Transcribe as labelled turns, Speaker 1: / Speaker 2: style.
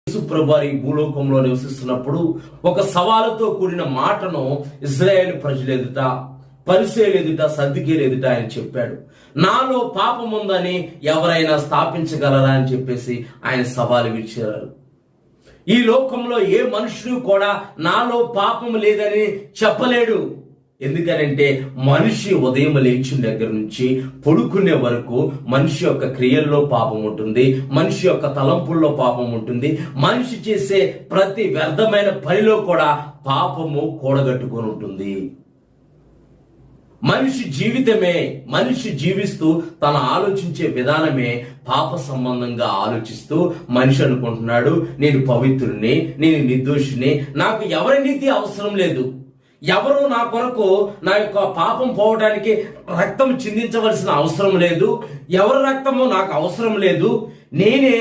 Speaker 1: యేసుప్రభువారు ఈ భూలోకంలో నివసిస్తున్నప్పుడు ఒక సవాలుతో కూడిన మాటను ఇశ్రాయేలు ప్రజల ఎదుట, పరిసయ్యుల ఎదుట, సద్దుకీయుల ఎదుట ఆయన చెప్పాడు. నాలో పాపం ఉందని ఎవరైనా స్థాపించగలరా అని చెప్పేసి ఆయన సవాలు విడిచారు. ఈ లోకంలో ఏ మనుషుడు కూడా నాలో పాపం లేదని చెప్పలేడు. ఎందుకనంటే మనిషి ఉదయం లేచిన దగ్గర నుంచి పడుకునే వరకు మనిషి యొక్క క్రియల్లో పాపం ఉంటుంది, మనిషి యొక్క తలంపుల్లో పాపం ఉంటుంది, మనిషి చేసే ప్రతి వ్యర్థమైన పనిలో కూడా పాపము కూడగట్టుకొని ఉంటుంది. మనిషి జీవితమే, మనిషి జీవిస్తూ తన ఆలోచించే విధానమే పాప సంబంధంగా ఆలోచిస్తూ మనిషి అనుకుంటున్నాడు, నేను పవిత్రుని, నేను నిర్దోషిని, నాకు ఎవరి నీతి అవసరం లేదు, ఎవరు నా కొరకు నా యొక్క పాపం పోవడానికి రక్తం చిందించవలసిన అవసరం లేదు, ఎవరి రక్తము నాకు అవసరం లేదు, నేనే